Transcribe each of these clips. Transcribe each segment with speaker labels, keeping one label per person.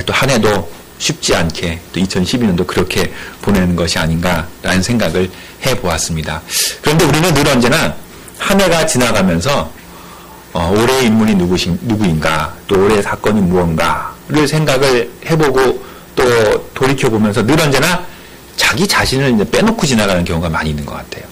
Speaker 1: 또 한 해도 쉽지 않게 또 2012년도 그렇게 보내는 것이 아닌가라는 생각을 해보았습니다. 그런데 우리는 늘 언제나 한 해가 지나가면서 올해의 인물이 누구인가, 또 올해의 사건이 무언가를 생각을 해보고 또 돌이켜보면서 늘 언제나 자기 자신을 이제 빼놓고 지나가는 경우가 많이 있는 것 같아요.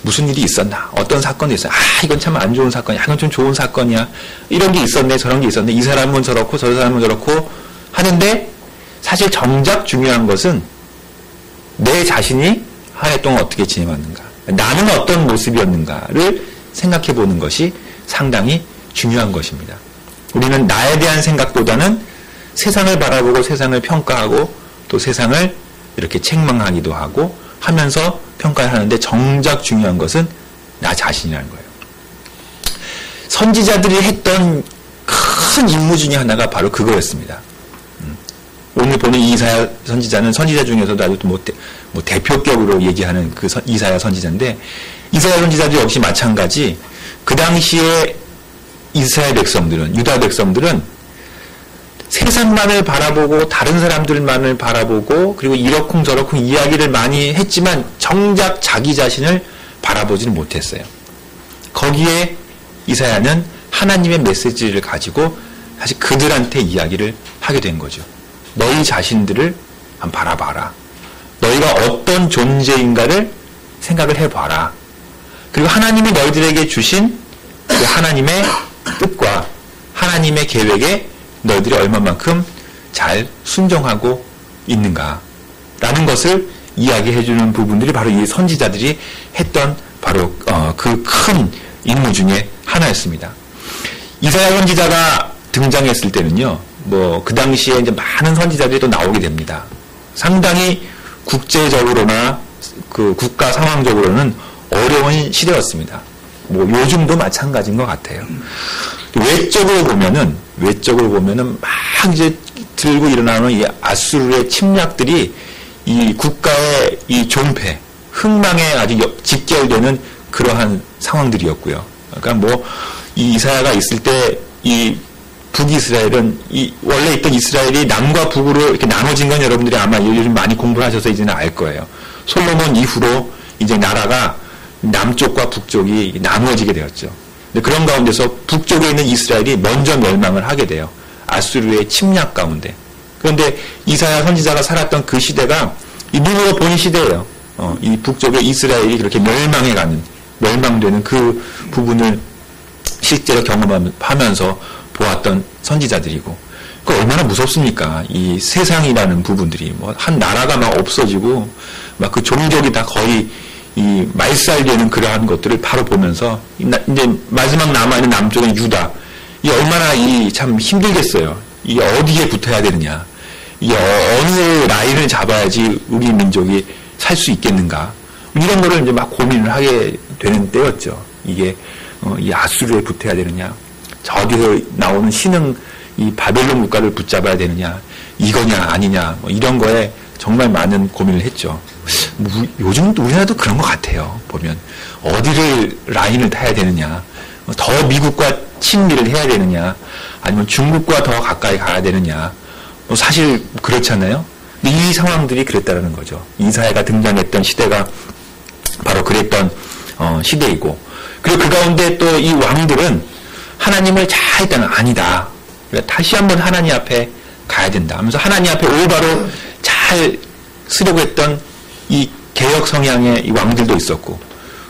Speaker 1: 무슨 일이 있었나? 어떤 사건이 있어요? 이건 참 안 좋은 사건이야. 이건 좀 좋은 사건이야. 이런 게 있었네. 저런 게 있었네. 이 사람은 저렇고 저 사람은 저렇고 하는데 사실 정작 중요한 것은 내 자신이 한 해 동안 어떻게 지내왔는가. 나는 어떤 모습이었는가를 생각해 보는 것이 상당히 중요한 것입니다. 우리는 나에 대한 생각보다는 세상을 바라보고 세상을 평가하고 또 세상을 이렇게 책망하기도 하고 하면서 평가를 하는데 정작 중요한 것은 나 자신이라는 거예요. 선지자들이 했던 큰 임무 중에 하나가 바로 그거였습니다. 오늘 보는 이사야 선지자는 선지자 중에서도 아주 대표격으로 얘기하는 그 이사야 선지자인데, 이사야 선지자도 역시 마찬가지 그 당시에 이스라엘 백성들은, 유다 백성들은 세상만을 바라보고 다른 사람들만을 바라보고 그리고 이러쿵저러쿵 이야기를 많이 했지만 정작 자기 자신을 바라보지는 못했어요. 거기에 이사야는 하나님의 메시지를 가지고 사실 그들한테 이야기를 하게 된 거죠. 너희 자신들을 한번 바라봐라. 너희가 어떤 존재인가를 생각을 해봐라. 그리고 하나님이 너희들에게 주신 그 하나님의 뜻과 하나님의 계획에 너희들이 얼마만큼 잘 순종하고 있는가 라는 것을 이야기해주는 부분들이 바로 이 선지자들이 했던 바로 그 큰 임무 중에 하나였습니다. 이사야 선지자가 등장했을 때는요, 그 당시에 이제 많은 선지자들이 또 나오게 됩니다. 상당히 국제적으로나 그 국가 상황적으로는 어려운 시대였습니다. 요즘도 마찬가지인 것 같아요. 외적으로 보면은 막 이제 들고 일어나는 이 아수르의 침략들이 이 국가의 이 존폐, 흥망에 아주 직결되는 그러한 상황들이었고요. 그러니까 이 이사야가 있을 때 이 북이스라엘은 원래 있던 이스라엘이 남과 북으로 이렇게 나눠진 건 여러분들이 아마 요즘 많이 공부를 하셔서 이제는 알 거예요. 솔로몬 이후로 이제 나라가 남쪽과 북쪽이 나누어지게 되었죠. 근데 그런 가운데서 북쪽에 있는 이스라엘이 먼저 멸망을 하게 돼요. 아수르의 침략 가운데. 그런데 이사야 선지자가 살았던 그 시대가 이 눈으로 본 시대예요. 이 북쪽의 이스라엘이 그렇게 멸망되는 그 부분을 실제로 경험하면서 보았던 선지자들이고, 그 얼마나 무섭습니까? 이 세상이라는 부분들이 한 나라가 막 없어지고 막 그 종족이 다 거의 이 말살되는 그러한 것들을 바로 보면서 이제 마지막 남아있는 남쪽의 유다, 이 얼마나 참 힘들겠어요. 이 어디에 붙어야 되느냐, 이 어느 라인을 잡아야지 우리 민족이 살 수 있겠는가, 이런 거를 이제 막 고민을 하게 되는 때였죠. 이게 이 아수르에 붙어야 되느냐, 저기서 나오는 신흥 이 바벨론 국가를 붙잡아야 되느냐, 이거냐 아니냐, 이런 거에 정말 많은 고민을 했죠. 요즘도 우리나라도 그런 것 같아요. 보면 어디를 라인을 타야 되느냐, 더 미국과 친밀을 해야 되느냐, 아니면 중국과 더 가까이 가야 되느냐, 사실 그렇잖아요. 근데 이 상황들이 그랬다는 거죠. 이사야가 등장했던 시대가 바로 그랬던 시대이고, 그리고 그 가운데 또 이 왕들은 하나님을 잘 있다는 아니다. 그러니까 다시 한번 하나님 앞에 가야 된다 하면서 하나님 앞에 올바로 잘 쓰려고 했던 이 개혁 성향의 이 왕들도 있었고,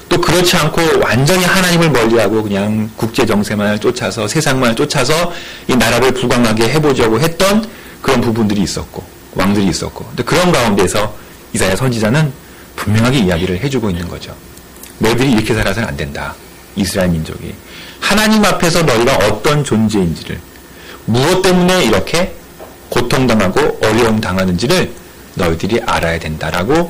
Speaker 1: 또 그렇지 않고 완전히 하나님을 멀리하고 그냥 국제 정세만을 쫓아서 세상만을 쫓아서 이 나라를 부강하게 해보자고 했던 그런 부분들이 있었고, 왕들이 있었고, 근데 그런 가운데서 이사야 선지자는 분명하게 이야기를 해주고 있는 거죠. 너희들이 이렇게 살아서는 안 된다. 이스라엘 민족이 하나님 앞에서 너희가 어떤 존재인지를, 무엇 때문에 이렇게 고통당하고 어려움 당하는지를 너희들이 알아야 된다라고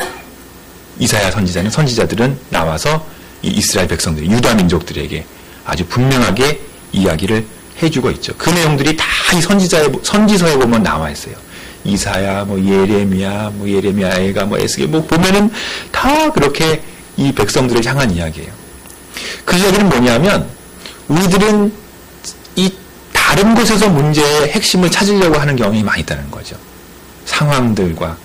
Speaker 1: 이사야 선지자들은 나와서 이 이스라엘 백성들, 유다 민족들에게 아주 분명하게 이야기를 해주고 있죠. 그 내용들이 다 이 선지서에 보면 나와 있어요. 이사야, 예레미야가 에스겔 보면은 다 그렇게 이 백성들을 향한 이야기예요. 그 이야기는 뭐냐면, 우리들은 이 다 다른 곳에서 문제의 핵심을 찾으려고 하는 경향이 많이 있다는 거죠. 상황들과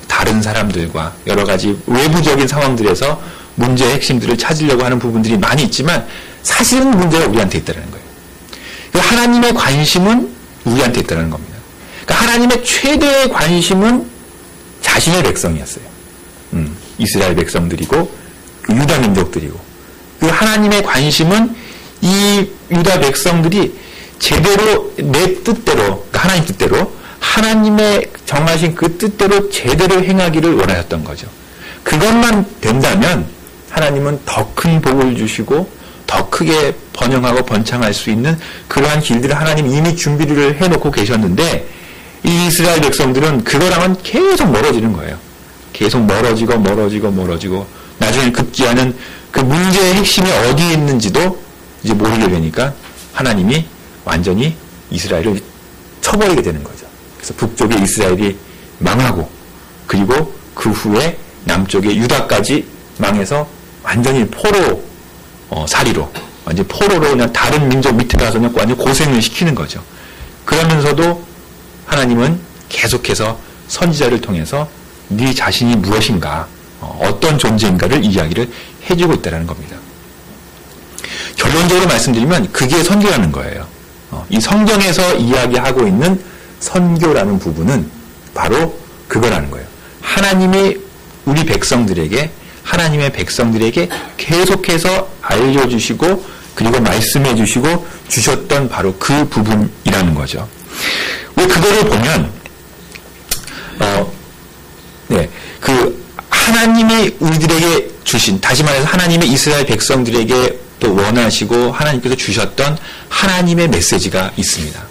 Speaker 1: 다른 사람들과 여러 가지 외부적인 상황들에서 문제의 핵심들을 찾으려고 하는 부분들이 많이 있지만 사실은 문제가 우리한테 있다는 거예요. 하나님의 관심은 우리한테 있다는 겁니다. 그러니까 하나님의 최대의 관심은 자신의 백성이었어요. 이스라엘 백성들이고 유다 민족들이고 그 하나님의 관심은 이 유다 백성들이 제대로 내 뜻대로 그러니까 하나님 뜻대로 하나님의 정하신 그 뜻대로 제대로 행하기를 원하셨던 거죠. 그것만 된다면 하나님은 더 큰 복을 주시고 더 크게 번영하고 번창할 수 있는 그러한 길들을 하나님 이미 준비를 해놓고 계셨는데 이 이스라엘 백성들은 그거랑은 계속 멀어지는 거예요. 계속 멀어지고 나중에 급기야는 그 문제의 핵심이 어디에 있는지도 이제 모르게 되니까 하나님이 완전히 이스라엘을 쳐버리게 되는 거죠. 그래서 북쪽의 이스라엘이 망하고 그리고 그 후에 남쪽의 유다까지 망해서 완전히 포로 살이로 완전 포로로 그냥 다른 민족 밑에 가서 그냥 완전 고생을 시키는 거죠. 그러면서도 하나님은 계속해서 선지자를 통해서 네 자신이 무엇인가 어떤 존재인가를 이야기를 해주고 있다는 겁니다. 결론적으로 말씀드리면 그게 선교라는 거예요. 이 성경에서 이야기하고 있는 선교라는 부분은 바로 그거라는 거예요. 하나님이 우리 백성들에게 하나님의 백성들에게 계속해서 알려주시고 그리고 말씀해 주시고 주셨던 바로 그 부분이라는 거죠. 왜 그거를 보면 그 하나님이 우리들에게 주신 다시 말해서 하나님의 이스라엘 백성들에게 또 원하시고 하나님께서 주셨던 하나님의 메시지가 있습니다.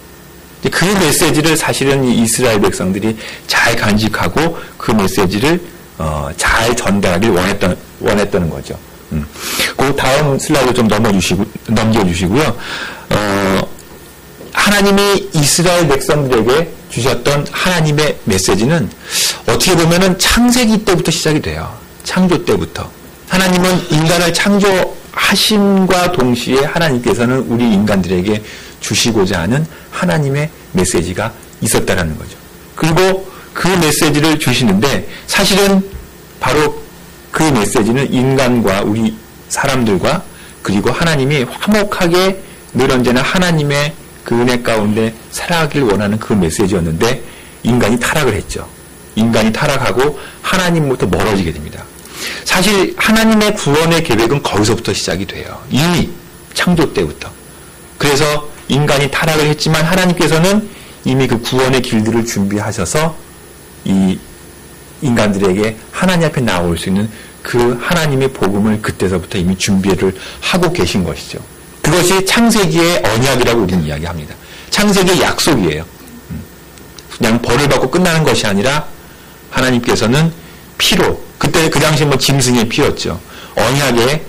Speaker 1: 그 메시지를 사실은 이 이스라엘 백성들이 잘 간직하고 그 메시지를 잘 전달하길 원했던 거죠. 그 다음 슬라이드 좀 넘겨주시고요. 하나님이 이스라엘 백성들에게 주셨던 하나님의 메시지는 어떻게 보면은 창세기 때부터 시작이 돼요. 창조 때부터. 하나님은 인간을 창조하심과 동시에 하나님께서는 우리 인간들에게 주시고자 하는 하나님의 메시지가 있었다라는 거죠. 그리고 그 메시지를 주시는데 사실은 바로 그 메시지는 인간과 우리 사람들과 그리고 하나님이 화목하게 늘 언제나 하나님의 그 은혜 가운데 살아가길 원하는 그 메시지였는데 인간이 타락을 했죠. 인간이 타락하고 하나님부터 멀어지게 됩니다. 사실 하나님의 구원의 계획은 거기서부터 시작이 돼요. 이미 창조 때부터. 그래서 인간이 타락을 했지만 하나님께서는 이미 그 구원의 길들을 준비하셔서 이 인간들에게 하나님 앞에 나올 수 있는 그 하나님의 복음을 그때서부터 이미 준비를 하고 계신 것이죠. 그것이 창세기의 언약이라고 우리는 이야기합니다. 창세기의 약속이에요. 그냥 벌을 받고 끝나는 것이 아니라 하나님께서는 피로 그때 그 당시 뭐 짐승의 피였죠. 언약의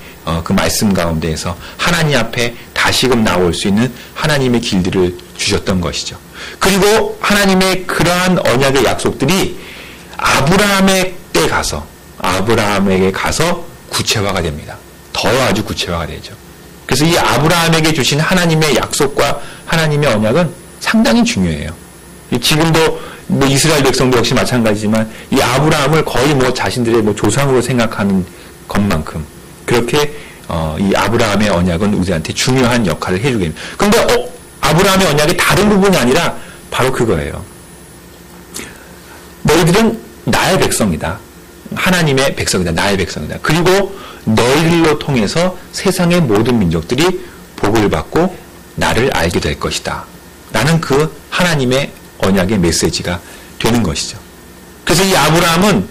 Speaker 1: 그 말씀 가운데에서 하나님 앞에 다시금 나올 수 있는 하나님의 길들을 주셨던 것이죠. 그리고 하나님의 그러한 언약의 약속들이 아브라함에게 가서 구체화가 됩니다. 더 아주 구체화가 되죠. 그래서 이 아브라함에게 주신 하나님의 약속과 하나님의 언약은 상당히 중요해요. 지금도 뭐 이스라엘 백성도 역시 마찬가지지만 이 아브라함을 거의 뭐 자신들의 뭐 조상으로 생각하는 것만큼 그렇게 이 아브라함의 언약은 우리한테 중요한 역할을 해주게 됩니다. 그런데 아브라함의 언약의 다른 부분이 아니라 바로 그거예요. 너희들은 나의 백성이다. 하나님의 백성이다. 나의 백성이다. 그리고 너희들로 통해서 세상의 모든 민족들이 복을 받고 나를 알게 될 것이다. 라는 그 하나님의 언약의 메시지가 되는 것이죠. 그래서 이 아브라함은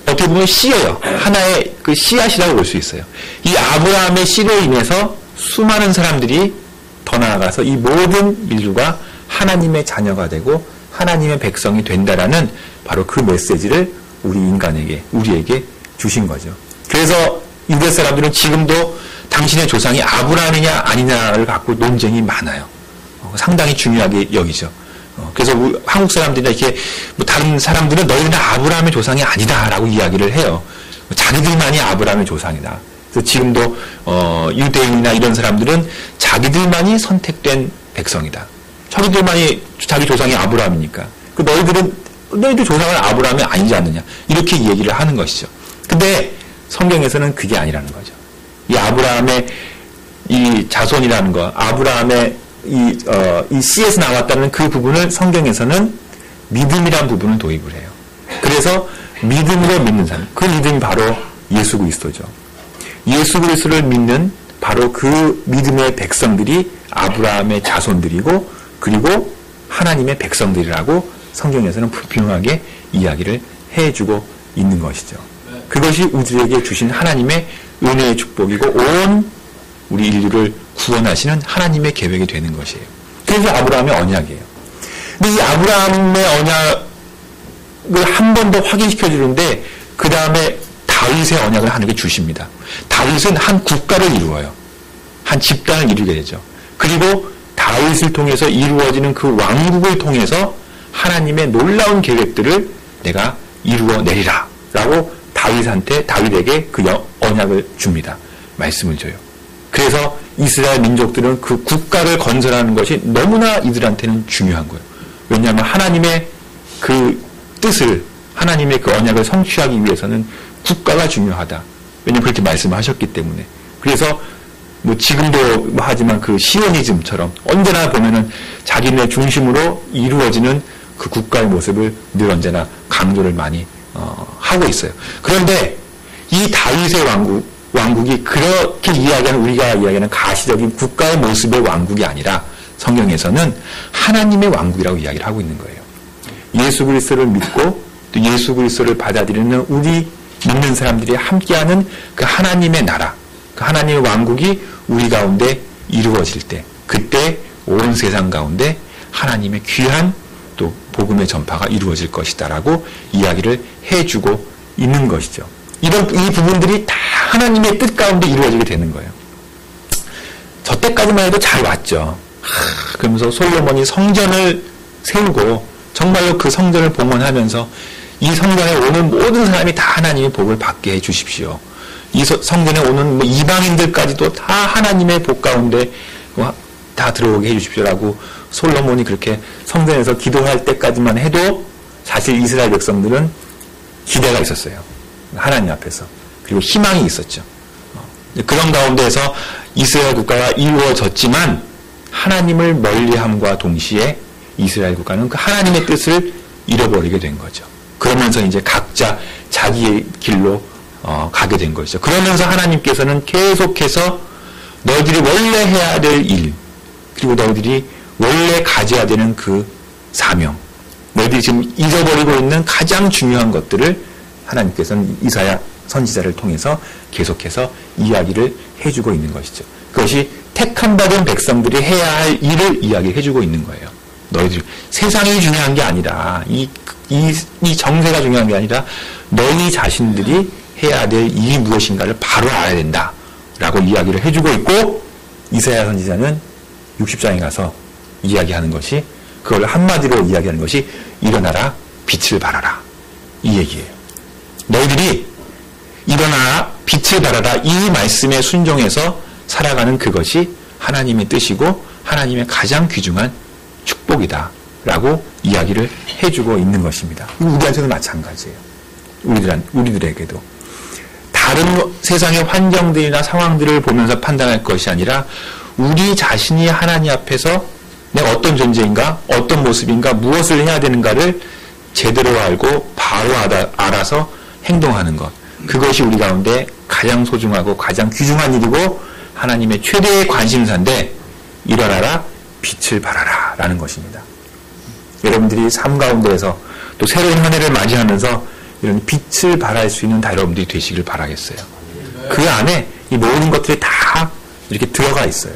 Speaker 1: 어떻게 보면 씨예요. 하나의 그 씨앗이라고 볼 수 있어요. 이 아브라함의 씨로 인해서 수많은 사람들이 더 나아가서 이 모든 인류가 하나님의 자녀가 되고 하나님의 백성이 된다라는 바로 그 메시지를 우리에게 주신 거죠. 그래서 유대 사람들은 지금도 당신의 조상이 아브라함이냐 아니냐를 갖고 논쟁이 많아요. 상당히 중요하게 여기죠. 그래서 한국 사람들이나 이렇게 뭐 다른 사람들은 너희는 아브라함의 조상이 아니다라고 이야기를 해요. 자기들만이 아브라함의 조상이다. 그래서 지금도 유대인이나 이런 사람들은 자기들만이 선택된 백성이다. 자기들만이 자기 조상이 아브라함이니까. 너희들 조상은 아브라함이 아니지 않느냐. 이렇게 얘기를 하는 것이죠. 근데 성경에서는 그게 아니라는 거죠. 이 아브라함의 이 자손이라는 거, 아브라함의 이 씨에서 나왔다는 그 부분을 성경에서는 믿음이란 부분을 도입을 해요. 그래서 믿음으로 믿는 사람, 그 믿음이 바로 예수 그리스도죠. 예수 그리스도를 믿는 바로 그 믿음의 백성들이 아브라함의 자손들이고, 그리고 하나님의 백성들이라고 성경에서는 분명하게 이야기를 해주고 있는 것이죠. 그것이 우리에게 주신 하나님의 은혜의 축복이고 온 우리 인류를 구원하시는 하나님의 계획이 되는 것이에요. 그래서 아브라함의 언약이에요. 근데 이 아브라함의 언약을 한 번 더 확인시켜 주는데 그 다음에 다윗의 언약을 하나님께 주십니다. 다윗은 한 국가를 이루어요. 한 집단을 이루게 되죠. 그리고 다윗을 통해서 이루어지는 그 왕국을 통해서 하나님의 놀라운 계획들을 내가 이루어내리라 라고 다윗에게 그 언약을 줍니다. 말씀을 줘요. 그래서 이스라엘 민족들은 그 국가를 건설하는 것이 너무나 이들한테는 중요한 거예요. 왜냐하면 하나님의 그 뜻을, 하나님의 그 언약을 성취하기 위해서는 국가가 중요하다. 왜냐하면 그렇게 말씀을 하셨기 때문에. 그래서 뭐 지금도 하지만 그 시오니즘처럼 언제나 보면은 자기네 중심으로 이루어지는 그 국가의 모습을 늘 언제나 강조를 많이 하고 있어요. 그런데 이 다윗의 왕국이 그렇게 우리가 이야기하는 가시적인 국가의 모습의 왕국이 아니라 성경에서는 하나님의 왕국이라고 이야기를 하고 있는 거예요. 예수 그리스도를 믿고 또 예수 그리스도를 받아들이는 우리 믿는 사람들이 함께하는 그 하나님의 나라, 그 하나님의 왕국이 우리 가운데 이루어질 때, 그때 온 세상 가운데 하나님의 귀한 또 복음의 전파가 이루어질 것이다라고 이야기를 해주고 있는 것이죠. 이 부분들이 다 하나님의 뜻 가운데 이루어지게 되는 거예요. 저 때까지만 해도 잘 왔죠. 그러면서 솔로몬이 성전을 세우고 정말로 그 성전을 봉헌하면서 이 성전에 오는 모든 사람이 다 하나님의 복을 받게 해 주십시오. 이 성전에 오는 이방인들까지도 다 하나님의 복 가운데 다 들어오게 해 주십시오라고 솔로몬이 그렇게 성전에서 기도할 때까지만 해도 사실 이스라엘 백성들은 기대가 있었어요. 하나님 앞에서. 그리고 희망이 있었죠. 그런 가운데에서 이스라엘 국가가 이루어졌지만 하나님을 멀리함과 동시에 이스라엘 국가는 그 하나님의 뜻을 잃어버리게 된 거죠. 그러면서 이제 각자 자기의 길로 가게 된 것이죠. 그러면서 하나님께서는 계속해서 너희들이 원래 해야 될 일, 그리고 너희들이 원래 가져야 되는 그 사명, 너희들이 지금 잊어버리고 있는 가장 중요한 것들을 하나님께서는 이사야 선지자를 통해서 계속해서 이야기를 해주고 있는 것이죠. 그것이 택함받은 백성들이 해야 할 일을 이야기해주고 있는 거예요. 너희들 세상이 중요한 게 아니라 이 정세가 중요한 게 아니라 너희 자신들이 해야 될 일이 무엇인가를 바로 알아야 된다라고 이야기를 해주고 있고, 이사야 선지자는 60장에 가서 이야기하는 것이, 그걸 한마디로 이야기하는 것이 일어나라 빛을 발하라 이 얘기예요. 너희들이 일어나라 빛을 발하라 이 말씀에 순종해서 살아가는 그것이 하나님의 뜻이고 하나님의 가장 귀중한 축복이다 라고 이야기를 해주고 있는 것입니다. 우리한테도 마찬가지예요. 우리들에게도 다른 세상의 환경들이나 상황들을 보면서 판단할 것이 아니라 우리 자신이 하나님 앞에서 내가 어떤 존재인가, 어떤 모습인가, 무엇을 해야 되는가를 제대로 알고 바로 알아서 행동하는 것, 그것이 우리 가운데 가장 소중하고 가장 귀중한 일이고 하나님의 최대의 관심사인데, 일어나라 빛을 발하라 라는 것입니다. 여러분들이 삶 가운데에서 또 새로운 한 해를 맞이하면서 이런 빛을 발할 수 있는 다 여러분들이 되시길 바라겠어요. 그 안에 이 모든 것들이 다 이렇게 들어가 있어요.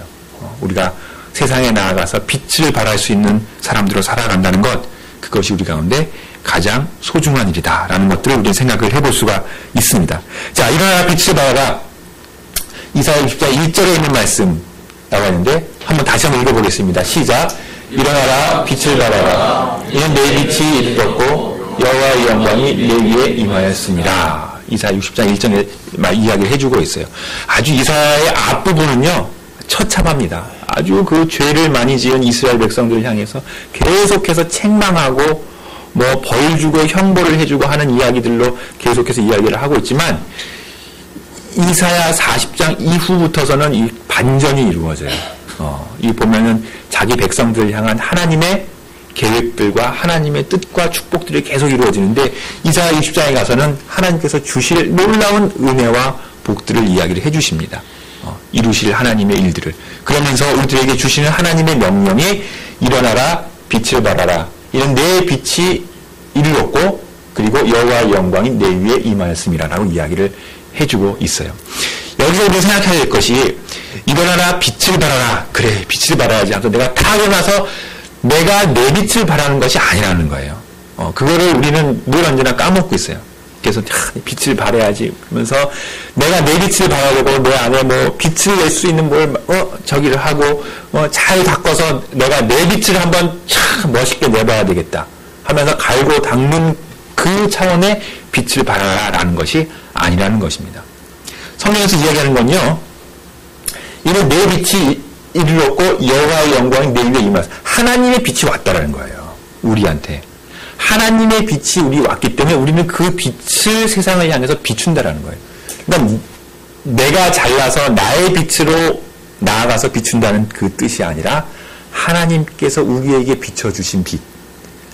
Speaker 1: 우리가 세상에 나아가서 빛을 발할 수 있는 사람들로 살아간다는 것, 그것이 우리 가운데 가장 소중한 일이다라는 것들을 우리는 생각을 해볼 수가 있습니다. 자, 일어나라 빛을 발하라. 이사야 60장 1절에 있는 말씀 나와 있는데 다시 한번 읽어보겠습니다. 시작. 일어나라 빛을 발하라. 이는 내 빛이 이르렀고 여호와의 영광이 내 위에 임하였습니다. 이사야 60장 1절에 이야기를 해주고 있어요. 아주 이사야의 앞부분은요 처참합니다. 아주 그 죄를 많이 지은 이스라엘 백성들을 향해서 계속해서 책망하고 뭐 벌 주고 형벌을 해주고 하는 이야기들로 계속해서 이야기를 하고 있지만 이사야 40장 이후부터서는 이 반전이 이루어져요. 이 보면은 자기 백성들을 향한 하나님의 계획들과 하나님의 뜻과 축복들이 계속 이루어지는데 이사야 60장에 가서는 하나님께서 주실 놀라운 은혜와 복들을 이야기를 해주십니다. 이루실 하나님의 일들을. 그러면서 우리들에게 주시는 하나님의 명령이 일어나라 빛을 발하라. 이런 내 빛이 이르렀고 그리고 여호와의 영광이 내 위에 임하였음이라라고 이야기를 해주고 있어요. 여기서 우리가 생각해야 될 것이 일어나라 빛을 발하라. 그래 빛을 발하야지 하면서 내가 타고나서 내가 내 빛을 발하는 것이 아니라는 거예요. 그거를 우리는 늘 언제나 까먹고 있어요. 그래서 빛을 발해야지 그러면서 내가 내 빛을 발하려고 내 안에 뭐 빛을 낼 수 있는 뭘 저기를 하고 잘 닦아서 내가 내 빛을 한번 참 멋있게 내봐야 되겠다 하면서 갈고 닦는 그 차원의 빛을 발하라라는 것이 아니라는 것입니다. 성경에서 이야기하는 건요. 이는 내 빛이 이르렀고 여호와의 영광이 내 위에 임하였다. 하나님의 빛이 왔다라는 거예요. 우리한테. 하나님의 빛이 우리 왔기 때문에 우리는 그 빛을 세상을 향해서 비춘다라는 거예요. 그러니까 내가 잘나서 나의 빛으로 나아가서 비춘다는 그 뜻이 아니라 하나님께서 우리에게 비춰주신 빛.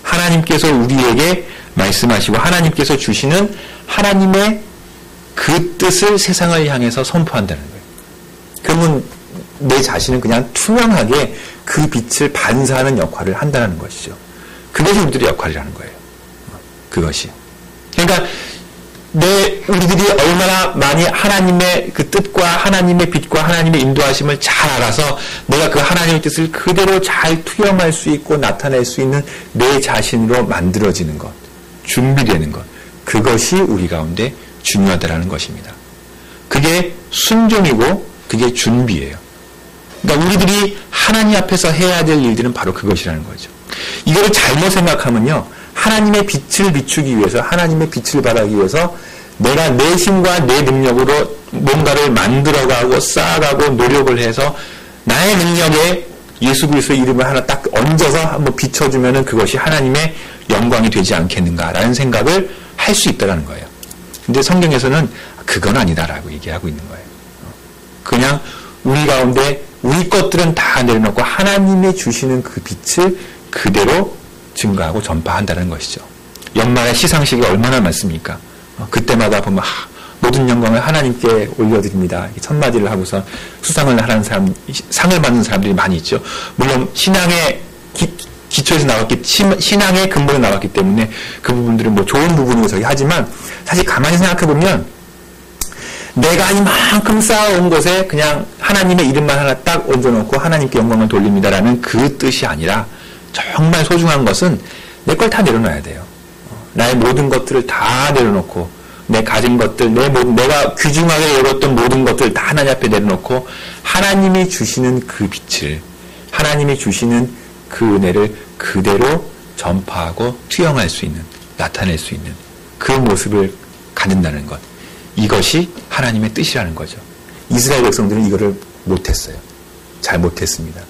Speaker 1: 하나님께서 우리에게 말씀하시고 하나님께서 주시는 하나님의 그 뜻을 세상을 향해서 선포한다는 거예요. 그러면 내 자신은 그냥 투명하게 그 빛을 반사하는 역할을 한다는 것이죠. 그것이 우리들의 역할이라는 거예요. 그것이. 그러니까 우리들이 얼마나 많이 하나님의 그 뜻과 하나님의 빛과 하나님의 인도하심을 잘 알아서 내가 그 하나님의 뜻을 그대로 잘 투영할 수 있고 나타낼 수 있는 내 자신으로 만들어지는 것, 준비되는 것, 그것이 우리 가운데 중요하다라는 것입니다. 그게 순종이고 그게 준비예요. 그러니까 우리들이 하나님 앞에서 해야 될 일들은 바로 그것이라는 거죠. 이거를 잘못 생각하면요. 하나님의 빛을 비추기 위해서 하나님의 빛을 발하기 위해서 내가 내 힘과 내 능력으로 뭔가를 만들어가고 쌓아가고 노력을 해서 나의 능력에 예수 그리스도의 이름을 하나 딱 얹어서 한번 비춰주면은 그것이 하나님의 영광이 되지 않겠는가라는 생각을 할 수 있다라는 거예요. 근데 성경에서는 그건 아니다라고 얘기하고 있는 거예요. 그냥 우리 가운데 우리 것들은 다 내려놓고 하나님이 주시는 그 빛을 그대로 증거하고 전파한다는 것이죠. 연말에 시상식이 얼마나 많습니까? 그때마다 보면 모든 영광을 하나님께 올려드립니다. 첫마디를 하고서 수상을 하는 사람, 상을 받는 사람들이 많이 있죠. 물론 신앙의 기초에서 나왔기, 신앙의 근본에 나왔기 때문에 그 부분들은 뭐 좋은 부분이고 저기 하지만 사실 가만히 생각해보면 내가 이만큼 쌓아온 것에 그냥 하나님의 이름만 하나 딱 얹어놓고 하나님께 영광을 돌립니다라는 그 뜻이 아니라 정말 소중한 것은 내 걸 다 내려놔야 돼요. 나의 모든 것들을 다 내려놓고 내 가진 것들, 내가 귀중하게 여겼던 모든 것들 다 하나님 앞에 내려놓고 하나님이 주시는 그 빛을, 하나님이 주시는 그 은혜를 그대로 전파하고 투영할 수 있는, 나타낼 수 있는 그 모습을 갖는다는 것. 이것이 하나님의 뜻이라는 거죠. 이스라엘 백성들은 이거를 못했어요. 잘 못했습니다.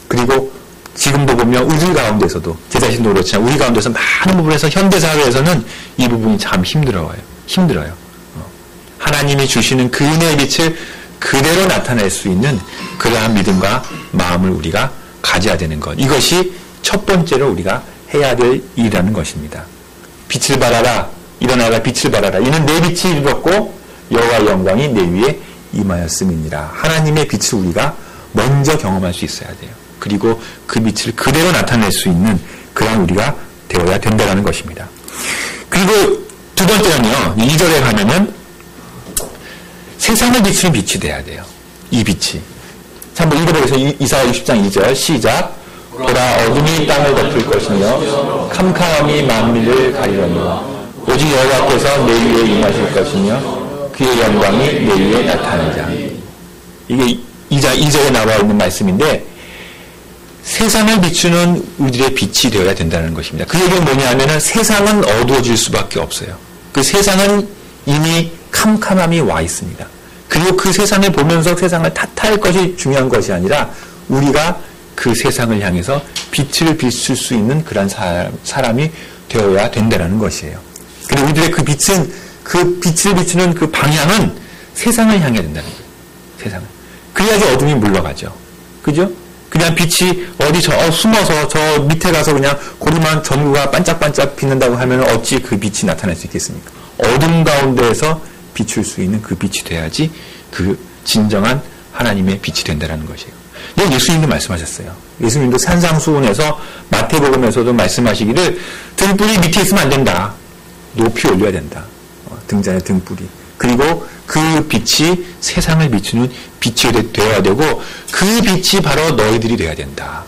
Speaker 1: 그리고 지금도 보면 우리 가운데서도 제 자신도 그렇지만 우리 가운데서 많은 부분에서 현대사회에서는 이 부분이 참 힘들어요. 하나님이 주시는 그 은혜의 빛을 그대로 나타낼 수 있는 그러한 믿음과 마음을 우리가 가져야 되는 것. 이것이 첫 번째로 우리가 해야 될 일이라는 것입니다. 빛을 발하라. 일어나라 빛을 발하라. 이는 내 빛이 이르렀고 여호와의 영광이 내 위에 임하였음이니라. 하나님의 빛을 우리가 먼저 경험할 수 있어야 돼요. 그리고 그 빛을 그대로 나타낼 수 있는 그런 우리가 되어야 된다는 것입니다. 그리고 두 번째는요. 2절에 가면은 세상을 비추는 빛이 돼야 돼요. 이 빛이. 자, 한번 읽어보겠습니다. 이사야 60장 2절 시작. 보라 어둠이 땅을 덮을 것이며 캄캄함이 만민을 가리려니와 오직 여호와께서 내 위에 임하실 것이며 그의 영광이 내 위에 나타나자. 이게 2절에 나와 있는 말씀인데 세상을 비추는 우리들의 빛이 되어야 된다는 것입니다. 그 얘기는 뭐냐 하면은 세상은 어두워질 수밖에 없어요. 그 세상은 이미 캄캄함이 와 있습니다. 그리고 그 세상을 보면서 세상을 탓할 것이 중요한 것이 아니라 우리가 그 세상을 향해서 빛을 비출 수 있는 그런 사람이 되어야 된다는 것이에요. 그리고 우리들의 그 빛은, 그 빛을 비추는 그 방향은 세상을 향해야 된다는 거예요. 세상을. 그래야지 어둠이 물러가죠. 그죠? 그냥 빛이 어디 숨어서 저 밑에 가서 그냥 고리만 전구가 반짝반짝 빛는다고 하면 어찌 그 빛이 나타날 수 있겠습니까? 어둠 가운데에서 비출 수 있는 그 빛이 돼야지 그 진정한 하나님의 빛이 된다는 것이에요. 이건 예수님도 말씀하셨어요. 예수님도 산상수훈에서 마태복음에서도 말씀하시기를 등불이 밑에 있으면 안 된다. 높이 올려야 된다. 등잔의 등불이. 그리고 그 빛이 세상을 비추는 빛이 되어야 되고 그 빛이 바로 너희들이 되어야 된다.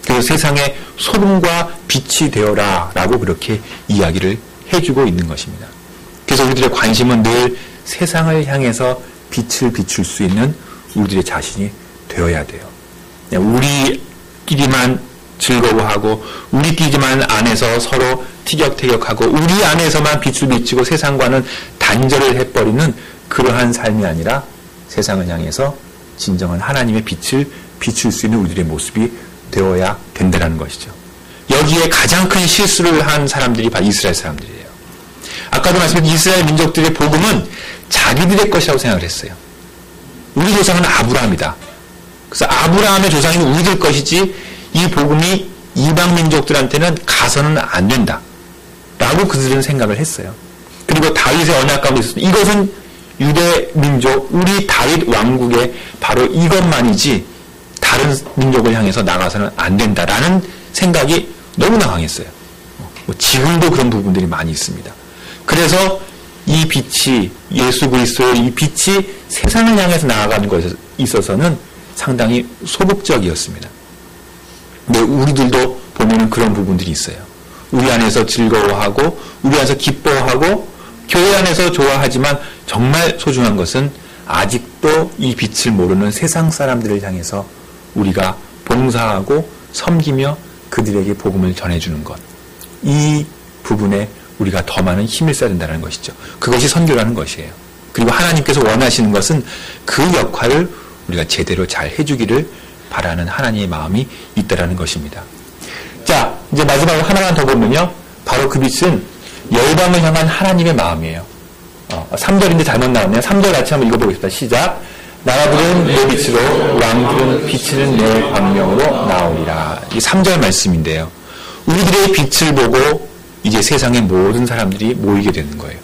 Speaker 1: 그래서 세상의 소금과 빛이 되어라 라고 그렇게 이야기를 해주고 있는 것입니다. 그래서 우리들의 관심은 늘 세상을 향해서 빛을 비출 수 있는 우리들의 자신이 되어야 돼요. 우리끼리만 즐거워하고 우리끼리만 안에서 서로 티격태격하고 우리 안에서만 빛을 비추고 세상과는 단절을 해버리는 그러한 삶이 아니라 세상을 향해서 진정한 하나님의 빛을 비출 수 있는 우리들의 모습이 되어야 된다는 것이죠. 여기에 가장 큰 실수를 한 사람들이 바로 이스라엘 사람들이에요. 아까도 말씀드린 이스라엘 민족들의 복음은 자기들의 것이라고 생각을 했어요. 우리 조상은 아브라함이다. 그래서 아브라함의 조상인 우리들 것이지 이 복음이 이방 민족들한테는 가서는 안 된다. 라고 그들은 생각을 했어요. 그리고 다윗의 언약 가운데 있었습니다. 이것은 유대 민족, 우리 다윗 왕국의 바로 이것만이지 다른 민족을 향해서 나가서는 안 된다라는 생각이 너무나 강했어요. 지금도 그런 부분들이 많이 있습니다. 그래서 이 빛이, 예수 그리스도의 이 빛이 세상을 향해서 나아가는 것에 있어서는 상당히 소극적이었습니다. 근데 우리들도 보면은 그런 부분들이 있어요. 우리 안에서 즐거워하고, 우리 안에서 기뻐하고, 교회 안에서 좋아하지만 정말 소중한 것은 아직도 이 빛을 모르는 세상 사람들을 향해서 우리가 봉사하고 섬기며 그들에게 복음을 전해주는 것. 이 부분에 우리가 더 많은 힘을 써야 된다는 것이죠. 그것이 선교라는 것이에요. 그리고 하나님께서 원하시는 것은 그 역할을 우리가 제대로 잘 해주기를 바라는 하나님의 마음이 있다라는 것입니다. 자, 이제 마지막으로 하나만 더 보면요. 바로 그 빛은 열방을 향한 하나님의 마음이에요. 3절인데 잘못 나왔네요. 3절 같이 한번 읽어보겠습니다. 시작. 나라들은 내 빛으로, 왕들은 비치는 내 광명으로 나오리라. 이 3절 말씀인데요. 우리들의 빛을 보고 이제 세상의 모든 사람들이 모이게 되는 거예요.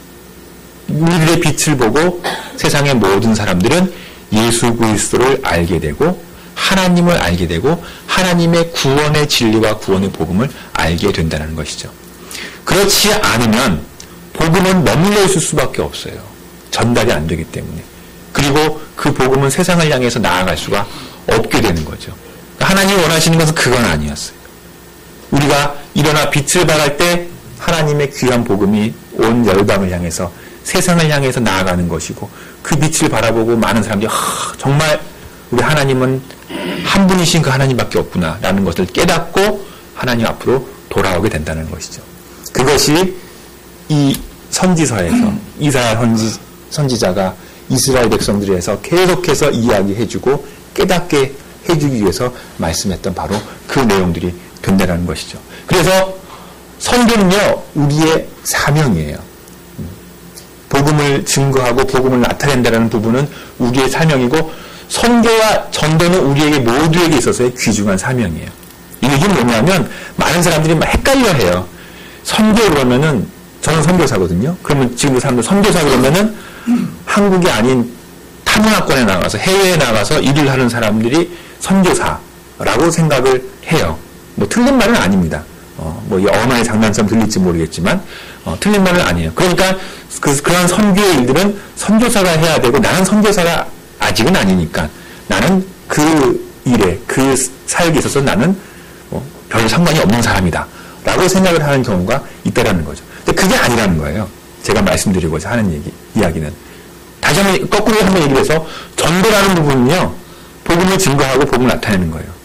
Speaker 1: 우리들의 빛을 보고 세상의 모든 사람들은 예수 그리스도를 알게 되고 하나님을 알게 되고 하나님의 구원의 진리와 구원의 복음을 알게 된다는 것이죠. 그렇지 않으면 복음은 머물러 있을 수밖에 없어요. 전달이 안 되기 때문에. 그리고 그 복음은 세상을 향해서 나아갈 수가 없게 되는 거죠. 하나님이 원하시는 것은 그건 아니었어요. 우리가 일어나 빛을 발할 때 하나님의 귀한 복음이 온 열방을 향해서 세상을 향해서 나아가는 것이고 그 빛을 바라보고 많은 사람들이 정말 우리 하나님은 한 분이신 그 하나님밖에 없구나 라는 것을 깨닫고 하나님 앞으로 돌아오게 된다는 것이죠. 그것이 이 선지서에서 이사야 선지자가 이스라엘 백성들에서 계속해서 이야기해주고 깨닫게 해주기 위해서 말씀했던 바로 그 내용들이 된다는 것이죠. 그래서 선교는요 우리의 사명이에요. 복음을 증거하고 복음을 나타낸다는 부분은 우리의 사명이고 선교와 전도는 우리에게 모두에게 있어서의 귀중한 사명이에요. 이게 뭐냐면 많은 사람들이 막 헷갈려해요. 선교 그러면은 저는 선교사거든요. 그러면 지금 사람들 선교사 그러면은 한국이 아닌 타문화권에 나가서 해외에 나가서 일을 하는 사람들이 선교사라고 생각을 해요. 뭐 틀린 말은 아닙니다. 뭐 이 언어의 장난처럼 들릴지 모르겠지만 틀린 말은 아니에요. 그러니까 그런 선교의 일들은 선교사가 해야 되고 나는 선교사가 아직은 아니니까 나는 그 일에 그 사역에 있어서 나는 별 상관이 없는 사람이다 라고 생각을 하는 경우가 있다라는 거죠. 근데 그게 아니라는 거예요. 제가 말씀드리고자 하는 이야기는 다시 한번 거꾸로 한번 얘기를 해서 전도라는 부분은요 복음을 증거하고 복음을 나타내는 거예요.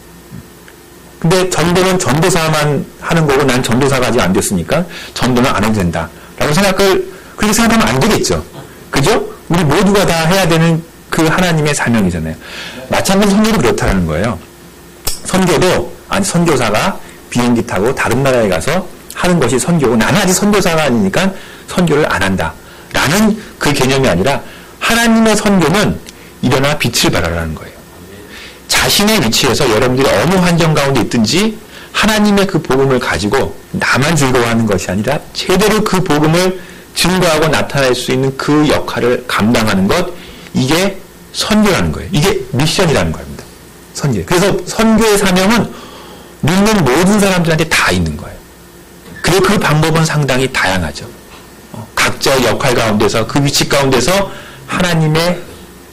Speaker 1: 근데 전도는 전도사만 하는 거고 난 전도사가 아직 안 됐으니까 전도는 안 해도 된다 라고 생각을 그렇게 생각하면 안 되겠죠. 그죠? 우리 모두가 다 해야 되는 그 하나님의 사명이잖아요. 마찬가지로 선교도 그렇다는 거예요. 선교사가 비행기 타고 다른 나라에 가서 하는 것이 선교고, 나는 아직 선교사가 아니니까 선교를 안 한다 라는 그 개념이 아니라, 하나님의 선교는 일어나 빛을 발하라는 거예요. 자신의 위치에서 여러분들이 어느 환경 가운데 있든지 하나님의 그 복음을 가지고 나만 즐거워하는 것이 아니라 제대로 그 복음을 증거하고 나타낼 수 있는 그 역할을 감당하는 것, 이게 선교라는 거예요. 이게 미션이라는 겁니다. 선교. 그래서 선교의 사명은 믿는 모든 사람들한테 다 있는 거예요. 그리고 그 방법은 상당히 다양하죠. 각자의 역할 가운데서, 그 위치 가운데서 하나님의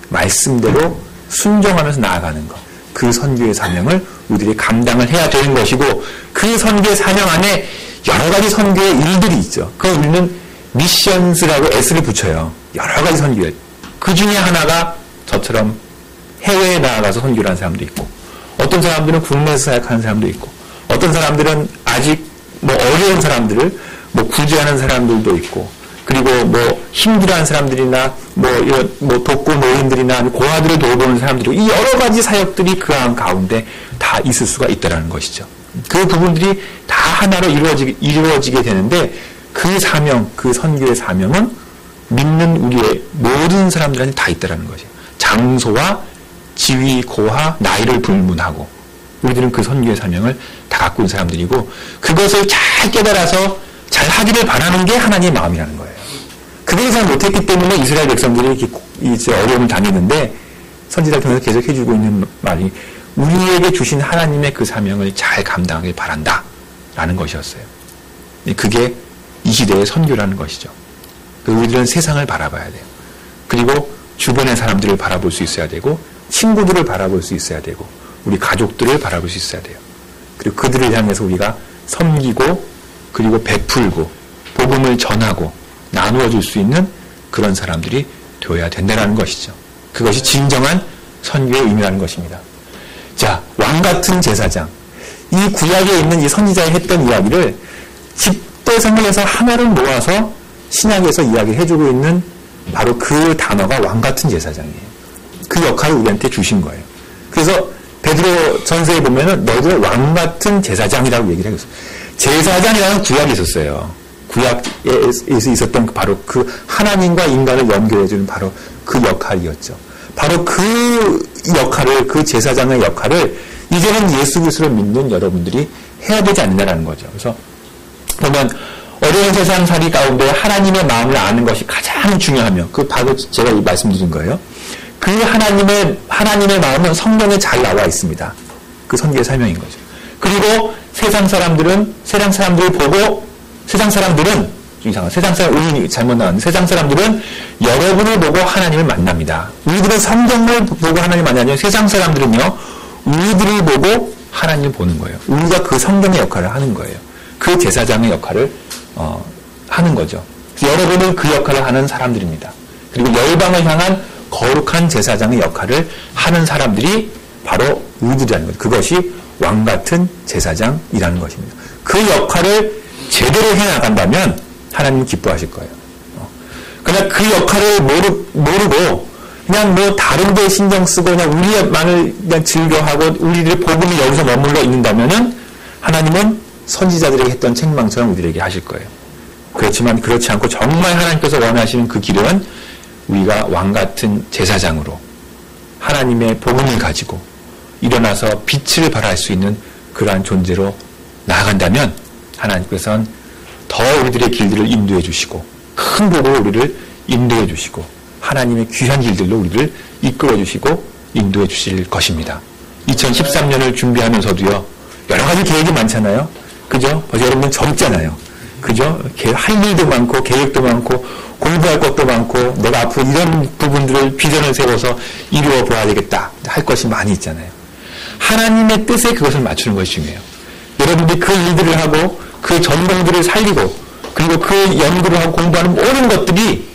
Speaker 1: 말씀대로 순종하면서 나아가는 것. 그 선교의 사명을 우리들이 감당을 해야 되는 것이고, 그 선교의 사명 안에 여러 가지 선교의 일들이 있죠. 그걸 우리는 미션스라고 S를 붙여요. 여러 가지 선교에. 그 중에 하나가 저처럼 해외에 나아가서 선교를 하는 사람도 있고, 어떤 사람들은 국내에서 사역하는 사람도 있고, 어떤 사람들은 아직 어려운 사람들을 구제하는 사람들도 있고, 그리고 힘들어하는 사람들이나 독거 노인들이나 고아들을 돌보는 사람들이, 이 여러 가지 사역들이 그 가운데 다 있을 수가 있다라는 것이죠. 그 부분들이 다 하나로 이루어지게 되는데, 그 사명, 그 선교의 사명은 믿는 우리의 모든 사람들한테 다 있다라는 것이에요. 장소와 지위, 고하, 나이를 불문하고 우리들은 그 선교의 사명을 다 갖고 있는 사람들이고, 그것을 잘 깨달아서 잘 하기를 바라는 게 하나님의 마음이라는 거예요. 그걸 잘 못했기 때문에 이스라엘 백성들이 이제 어려움을 당했는데, 선지자를 통해서 계속 해주고 있는 말이 우리에게 주신 하나님의 그 사명을 잘 감당하길 바란다 라는 것이었어요. 그게 이 시대의 선교라는 것이죠. 우리들은 세상을 바라봐야 돼요. 그리고 주변의 사람들을 바라볼 수 있어야 되고, 친구들을 바라볼 수 있어야 되고, 우리 가족들을 바라볼 수 있어야 돼요. 그리고 그들을 향해서 우리가 섬기고, 그리고 베풀고, 복음을 전하고 나누어 줄 수 있는 그런 사람들이 되어야 된다는 것이죠. 그것이 진정한 선교의 의미라는 것입니다. 자, 왕같은 제사장. 이 구약에 있는 이 선지자의 했던 이야기를 10대 성경에서 하나를 모아서 신약에서 이야기를 해주고 있는 바로 그 단어가 왕같은 제사장이에요. 그 역할을 우리한테 주신 거예요. 그래서 베드로 전서에 보면은 너희들 왕같은 제사장이라고 얘기를 하고 있어요. 제사장이라는 구약이 있었어요. 구약에서 있었던 바로 그 하나님과 인간을 연결해주는 바로 그 역할이었죠. 바로 그 역할을, 그 제사장의 역할을 이제는 예수 그리스도를 믿는 여러분들이 해야 되지 않느냐라는 거죠. 그래서 보면 어려운 세상살이 가운데 하나님의 마음을 아는 것이 가장 중요하며, 그 바로 제가 말씀드린 거예요. 그 하나님의 마음은 성경에 잘 나와 있습니다. 그 선교의 사명인 거죠. 그리고 세상 사람들을 보고, 세상 사람들은 잘못 나왔는데, 세상 사람들은 여러분을 보고 하나님을 만납니다. 우리들은 성경을 보고 하나님을 만나냐, 세상 사람들은요, 우리들을 보고 하나님을 보는 거예요. 우리가 그 성경의 역할을 하는 거예요. 그 제사장의 역할을 하는 거죠. 여러분은 그 역할을 하는 사람들입니다. 그리고 열방을 향한 거룩한 제사장의 역할을 하는 사람들이 바로 우리들이라는 거죠. 그것이 왕같은 제사장이라는 것입니다. 그 역할을 제대로 해나간다면 하나님은 기뻐하실 거예요. 그러나 그 역할을 모르고 그냥 다른 데 신경 쓰고 그냥 우리만을 그냥 즐겨하고 우리들의 복음이 여기서 머물러 있는다면은 하나님은 선지자들에게 했던 책망처럼 우리들에게 하실 거예요. 그렇지만 그렇지 않고 정말 하나님께서 원하시는 그 길은 우리가 왕같은 제사장으로 하나님의 복음을 가지고 일어나서 빛을 발할 수 있는 그러한 존재로 나아간다면 하나님께서는 더 우리들의 길들을 인도해 주시고 큰 복으로 우리를 인도해 주시고 하나님의 귀한 길들로 우리를 이끌어 주시고 인도해 주실 것입니다. 2013년을 준비하면서도요, 여러 가지 계획이 많잖아요. 그죠? 벌써 여러분 젊잖아요. 그죠? 할 일도 많고 계획도 많고 공부할 것도 많고 내가 앞으로 이런 부분들을 비전을 세워서 이루어 보아야 되겠다 할 것이 많이 있잖아요. 하나님의 뜻에 그것을 맞추는 것이 중요해요. 여러분들이 그 일들을 하고 그 전공들을 살리고 그리고 그 연구를 하고 공부하는 모든 것들이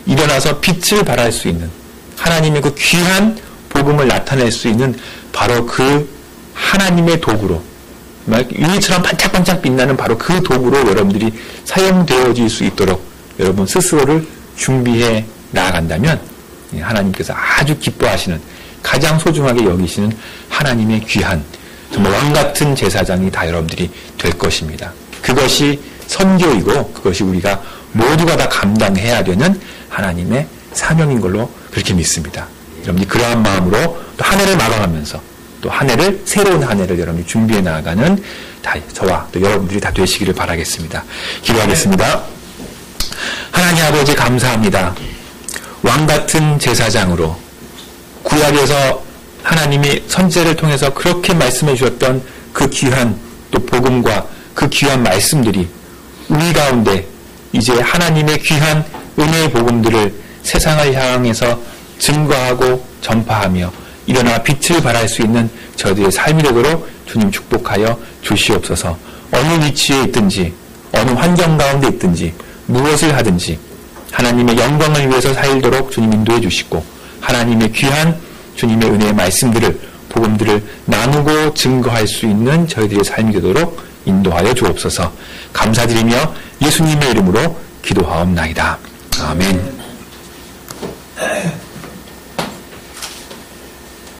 Speaker 1: 일어나서 빛을 발할 수 있는 하나님의 그 귀한 복음을 나타낼 수 있는 바로 그 하나님의 도구로, 유리처럼 반짝반짝 빛나는 바로 그 도구로 여러분들이 사용되어질 수 있도록 여러분 스스로를 준비해 나아간다면 하나님께서 아주 기뻐하시는, 가장 소중하게 여기시는 하나님의 귀한, 정말 왕같은 제사장이 다 여러분들이 될 것입니다. 그것이 선교이고 그것이 우리가 모두가 다 감당해야 되는 하나님의 사명인 걸로 그렇게 믿습니다. 여러분들이 그러한 마음으로 또 한 해를 마감하면서 또 한 해를, 새로운 한 해를 여러분이 준비해 나아가는 다 저와 또 여러분들이 다 되시기를 바라겠습니다. 기도하겠습니다. 하나님 아버지 감사합니다. 왕같은 제사장으로 구약에서 하나님이 선지자를 통해서 그렇게 말씀해 주셨던 그 귀한 또 복음과 그 귀한 말씀들이 우리 가운데 이제 하나님의 귀한 은혜의 복음들을 세상을 향해서 증거하고 전파하며 일어나 빛을 발할 수 있는 저희들의 삶이 되도록 주님 축복하여 주시옵소서. 어느 위치에 있든지 어느 환경 가운데 있든지 무엇을 하든지 하나님의 영광을 위해서 살도록 주님 인도해 주시고 하나님의 귀한 주님의 은혜의 말씀들을, 복음들을 나누고 증거할 수 있는 저희들의 삶이 되도록 인도하여 주옵소서. 감사드리며 예수님의 이름으로 기도하옵나이다. 아멘.